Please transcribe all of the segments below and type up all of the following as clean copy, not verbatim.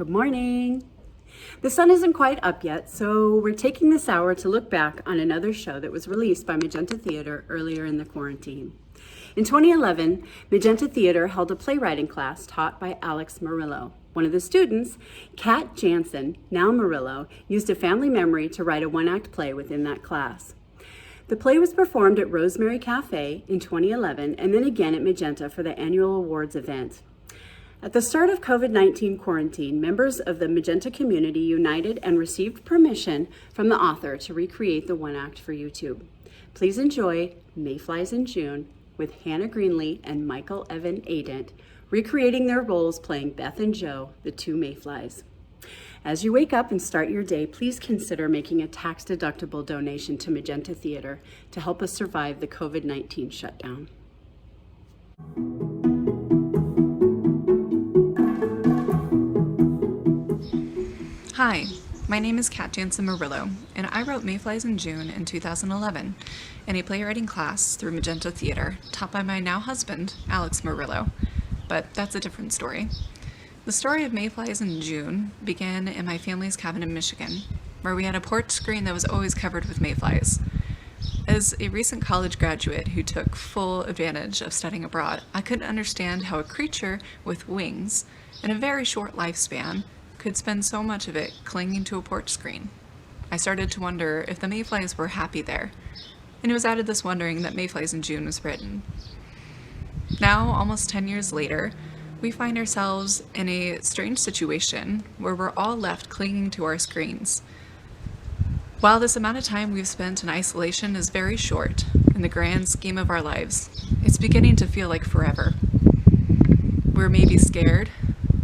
Good morning. The sun isn't quite up yet, so we're taking this hour to look back on another show that was released by Magenta Theater earlier in the quarantine. In 2011, Magenta Theater held a playwriting class taught by Katt Merilo. One of the students, Katt Jansen, now Merilo, used a family memory to write a one-act play within that class. The play was performed at Rosemary Cafe in 2011 and then again at Magenta for the annual awards event. At the start of COVID-19 quarantine, members of the Magenta community united and received permission from the author to recreate the one act for YouTube. Please enjoy Mayflies in June with Hannah Greenlee and Michael Evan Adent recreating their roles playing Beth and Joe, the two Mayflies. As you wake up and start your day, please consider making a tax-deductible donation to Magenta Theater to help us survive the COVID-19 shutdown. Hi, my name is Katt Merilo, and I wrote Mayflies in June in 2011 in a playwriting class through Magenta Theater taught by my now husband, Katt Merilo, but that's a different story. The story of Mayflies in June began in my family's cabin in Michigan, where we had a porch screen that was always covered with mayflies. As a recent college graduate who took full advantage of studying abroad, I couldn't understand how a creature with wings and a very short lifespan could spend so much of it clinging to a porch screen. I started to wonder if the mayflies were happy there, and it was out of this wondering that Mayflies in June was written. Now, almost 10 years later, we find ourselves in a strange situation where we're all left clinging to our screens. While this amount of time we've spent in isolation is very short in the grand scheme of our lives, it's beginning to feel like forever. We're maybe scared,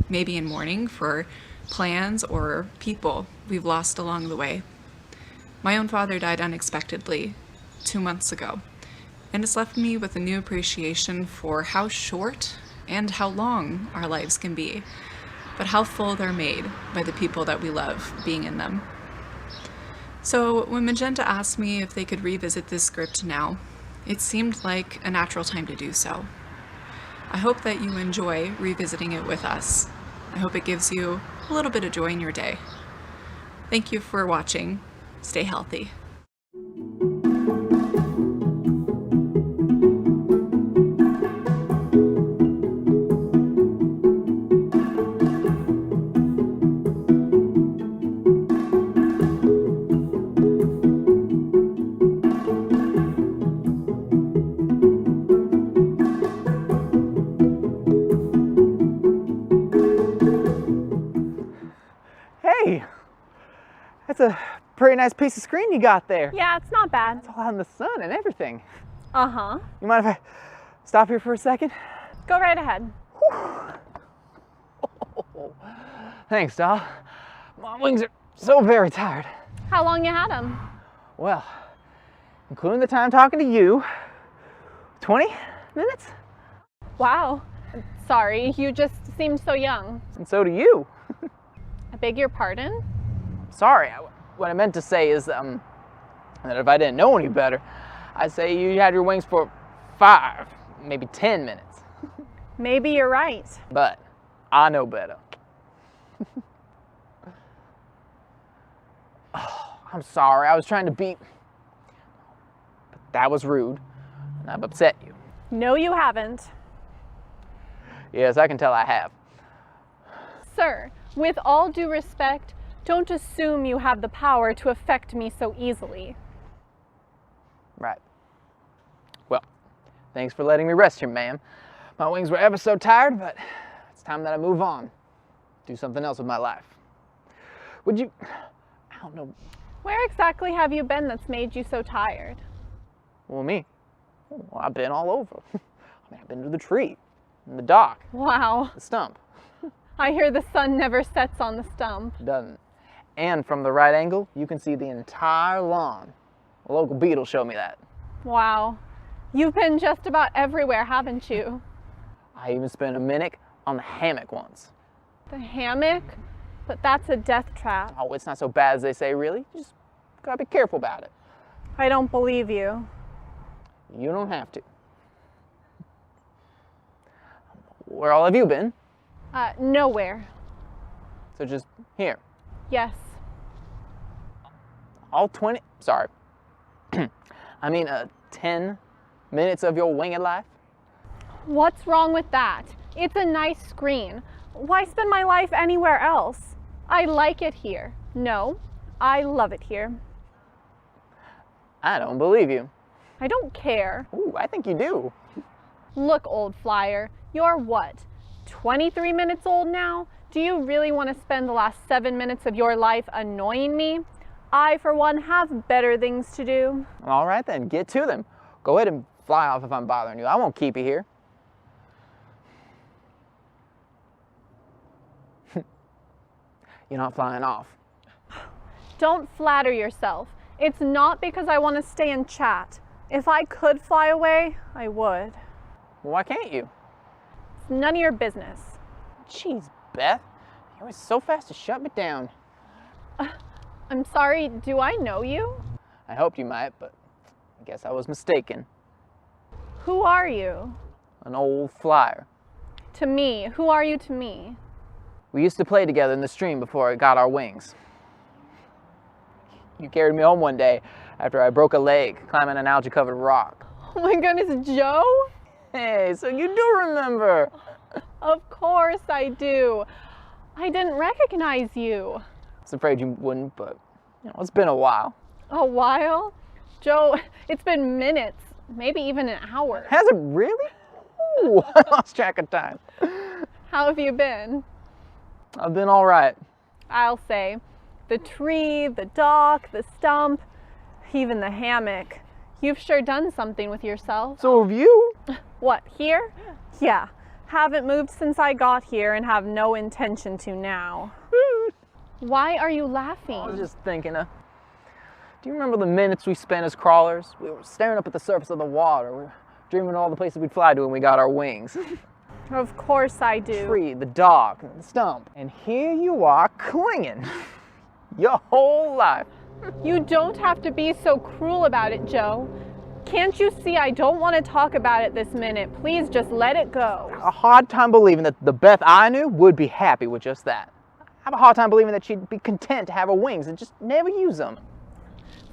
maybe in mourning for plans or people we've lost along the way. My own father died unexpectedly 2 months ago, and it's left me with a new appreciation for how short and how long our lives can be, but how full they're made by the people that we love being in them. So when Magenta asked me if they could revisit this script now, it seemed like a natural time to do so. I hope that you enjoy revisiting it with us. I hope it gives you a little bit of joy in your day. Thank you for watching. Stay healthy. Hey, that's a pretty nice piece of screen you got there. Yeah, it's not bad. It's all out in the sun and everything. Uh-huh. You mind if I stop here for a second? Go right ahead. Oh, thanks, doll. My wings are so very tired. How long you had them? Well, including the time talking to you, 20 minutes? Wow. Sorry, you just seemed so young. And so do you. I beg your pardon? Sorry, what I meant to say is that if I didn't know any better, I'd say you had your wings for 5, maybe 10 minutes. Maybe you're right. But I know better. Oh, I'm sorry, I was trying to be... But that was rude, and I've upset you. No, you haven't. Yes, I can tell I have. Sir, with all due respect, don't assume you have the power to affect me so easily. Right. Well, thanks for letting me rest here, ma'am. My wings were ever so tired, but it's time that I move on. Do something else with my life. Would you... I don't know. Where exactly have you been that's made you so tired? Well, me? Well, I've been all over. I've been to the tree, and the dock, Wow. the stump. I hear the sun never sets on the stump. Doesn't. And from the right angle, you can see the entire lawn. A local beetle showed me that. Wow. You've been just about everywhere, haven't you? I even spent a minute on the hammock once. The hammock? But that's a death trap. Oh, it's not so bad as they say, really. You just gotta be careful about it. I don't believe you. You don't have to. Where all have you been? Nowhere. So just here. Yes. All 20, sorry. I mean, 10 minutes of your winged life? What's wrong with that? It's a nice screen. Why spend my life anywhere else? I like it here. No, I love it here. I don't believe you. I don't care. Ooh, I think you do. Look, old flyer, you're what, 23 minutes old now? Do you really want to spend the last 7 minutes of your life annoying me? I, for one, have better things to do. All right then, get to them. Go ahead and fly off if I'm bothering you. I won't keep you here. You're not flying off. Don't flatter yourself. It's not because I want to stay and chat. If I could fly away, I would. Well, why can't you? It's none of your business. Jeez, Beth. You're always so fast to shut me down. I'm sorry, do I know you? I hoped you might, but I guess I was mistaken. Who are you? An old flyer. To me, who are you to me? We used to play together in the stream before I got our wings. You carried me home one day after I broke a leg climbing an algae-covered rock. Oh my goodness, Joe? Hey, so you do remember. Of course I do. I didn't recognize you. I was afraid you wouldn't, but it's been a while. A while? Joe, it's been minutes, maybe even an hour. Has it really? Ooh, I lost track of time. How have you been? I've been all right. I'll say. The tree, the dock, the stump, even the hammock. You've sure done something with yourself. So have you? What, here? Yeah. Haven't moved since I got here and have no intention to now. Why are you laughing? I was just thinking, do you remember the minutes we spent as crawlers? We were staring up at the surface of the water. We were dreaming of all the places we'd fly to when we got our wings. Of course I do. The tree, the dock, the stump. And here you are clinging. Your whole life. You don't have to be so cruel about it, Joe. Can't you see I don't want to talk about it this minute? Please just let it go. A hard time believing that the Beth I knew would be happy with just that. I have a hard time believing that she'd be content to have her wings and just never use them.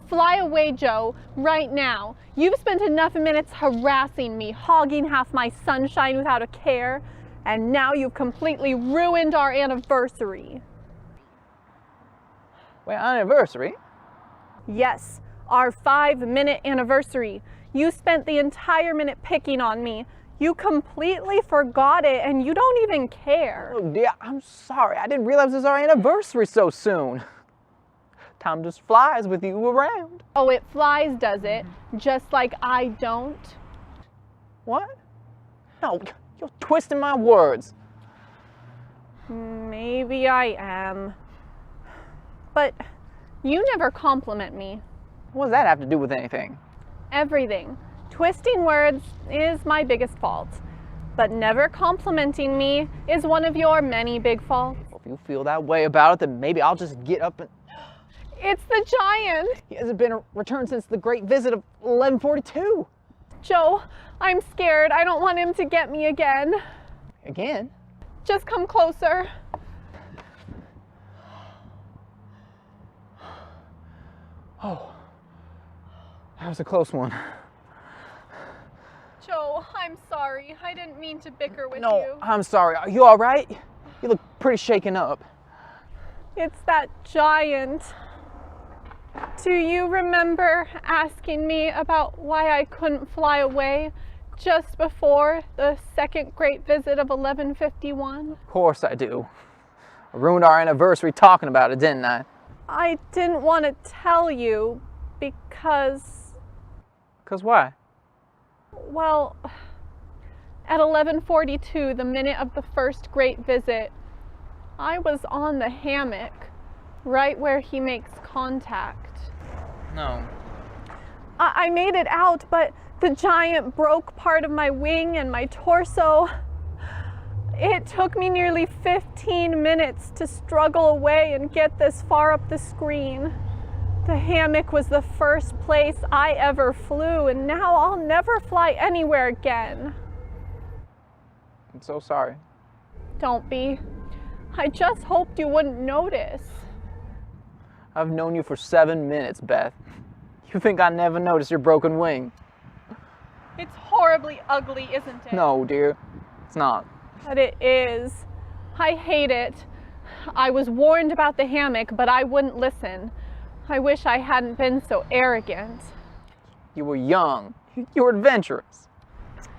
Fly away, Joe, right now. You've spent enough minutes harassing me, hogging half my sunshine without a care, and now you've completely ruined our anniversary. Wait, anniversary? Yes, our 5-minute anniversary. You spent the entire minute picking on me. You completely forgot it, and you don't even care. Oh dear, I'm sorry. I didn't realize it was our anniversary so soon. Time just flies with you around. Oh, it flies, does it? Just like I don't? What? No, you're twisting my words. Maybe I am. But you never compliment me. What does that have to do with anything? Everything. Twisting words is my biggest fault. But never complimenting me is one of your many big faults. Well, if you feel that way about it, then maybe I'll just get up and... It's the giant! He hasn't been returned since the great visit of 1142. Joe, I'm scared. I don't want him to get me again. Again? Just come closer. Oh, that was a close one. Joe, I'm sorry. I didn't mean to bicker with No, you. I'm sorry. Are you all right? You look pretty shaken up. It's that giant. Do you remember asking me about why I couldn't fly away just before the second great visit of 1151? Of course I do. I ruined our anniversary talking about it, didn't I? I didn't want to tell you because, 'Cause why? well, at 1142, the minute of the first great visit, I was on the hammock, right where he makes contact. No. I made it out, but the giant broke part of my wing and my torso. It took me nearly 15 minutes to struggle away and get this far up the screen. The hammock was the first place I ever flew, and now I'll never fly anywhere again. I'm so sorry. Don't be. I just hoped you wouldn't notice. I've known you for 7 minutes, Beth. You think I never noticed your broken wing? It's horribly ugly, isn't it? No, dear, it's not. But it is. I hate it. I was warned about the hammock, but I wouldn't listen. I wish I hadn't been so arrogant. You were young. You were adventurous.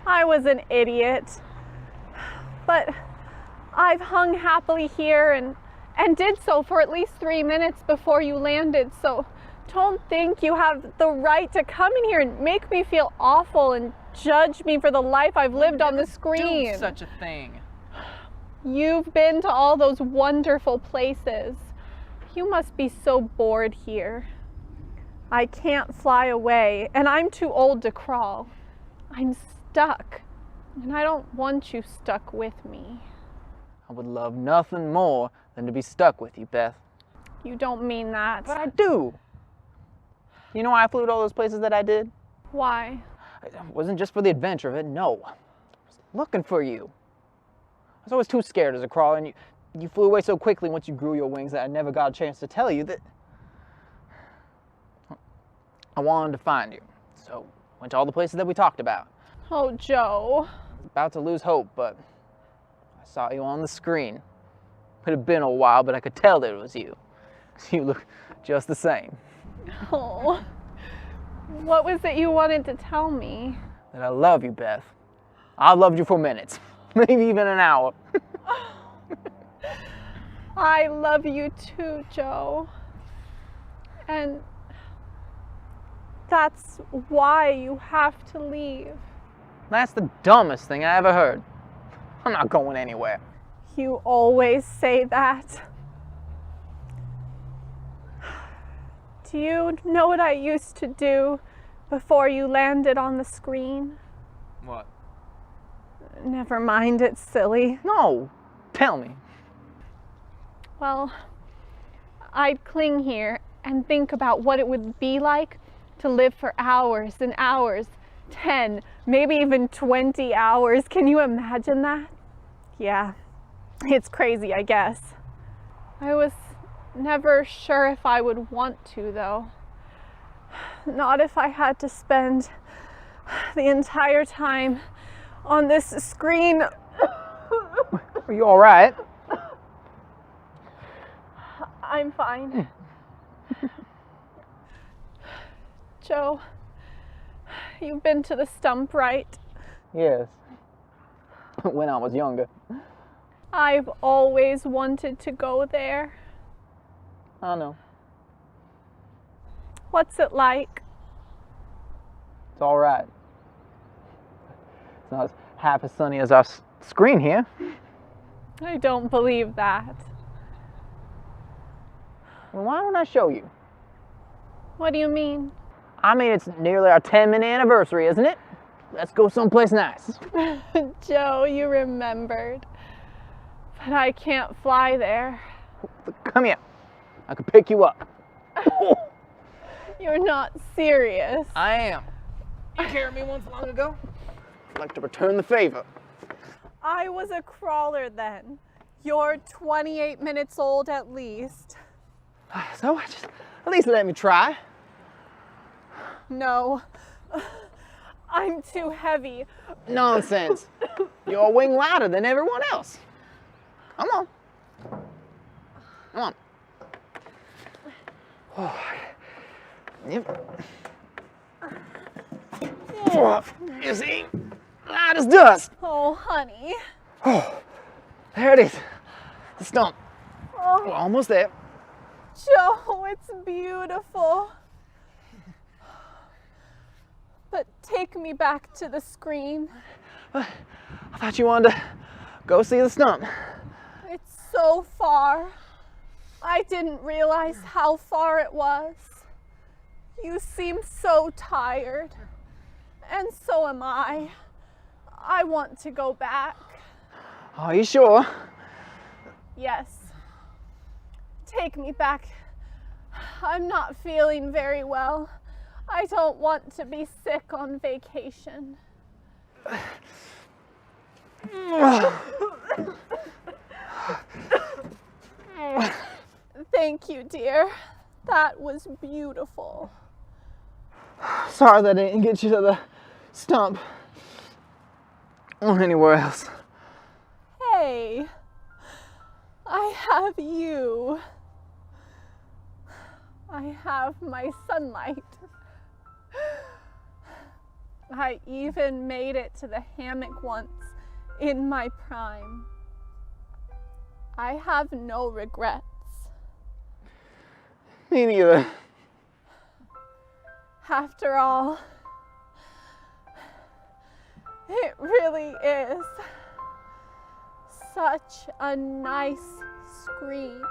I was an idiot. But I've hung happily here and did so for at least 3 minutes before you landed, so don't think you have the right to come in here and make me feel awful and judge me for the life I've lived on the screen. Do such a thing. You've been to all those wonderful places. You must be so bored here. I can't fly away, and I'm too old to crawl. I'm stuck, and I don't want you stuck with me. I would love nothing more than to be stuck with you, Beth. You don't mean that. But I do. You know why I flew to all those places that I did? Why? It wasn't just for the adventure of it, no. I was looking for you. I was always too scared as a crawler, and you flew away so quickly once you grew your wings that I never got a chance to tell you that I wanted to find you. So went to all the places that we talked about. Oh, Joe. I was about to lose hope, but I saw you on the screen. It had been a while, but I could tell that it was you. You look just the same. Oh. What was it you wanted to tell me? That I love you, Beth. I've loved you for minutes, maybe even an hour. I love you too, Joe. And that's why you have to leave. That's the dumbest thing I ever heard. I'm not going anywhere. You always say that. Do you know what I used to do before you landed on the screen? What? Never mind, it's silly. No, tell me. Well, I'd cling here and think about what it would be like to live for hours and hours, 10, maybe even 20 hours. Can you imagine that? Yeah, it's crazy, I guess. I was never sure if I would want to, though. Not if I had to spend the entire time on this screen. Are you all right? I'm fine. Joe, you've been to the stump, right? Yes. When I was younger. I've always wanted to go there. I know. What's it like? It's all right. It's not half as sunny as our screen here. I don't believe that. Well, why don't I show you? What do you mean? I mean, it's nearly our 10-minute anniversary, isn't it? Let's go someplace nice. Joe, you remembered. But I can't fly there. Come here. I can pick you up. You're not serious. I am. You carried me once long ago. I'd like to return the favor. I was a crawler then. You're 28 minutes old at least. So, just at least let me try. No, I'm too heavy. Nonsense. You're a wing lighter than everyone else. Come on. Come on. Oh. Yep. Oh, you see? Light as dust. Oh, honey. Oh, there it is. The stump. Oh, We're almost there. Joe, it's beautiful. But take me back to the screen. I thought you wanted to go see the stump. It's so far. I didn't realize how far it was. You seem so tired. And so am I. I want to go back. Are you sure? Yes. Take me back. I'm not feeling very well. I don't want to be sick on vacation. Thank you, dear. That was beautiful. Sorry that I didn't get you to the stump or anywhere else. Hey, I have you. I have my sunlight. I even made it to the hammock once in my prime. I have no regrets. Me neither. After all, it really is such a nice scream.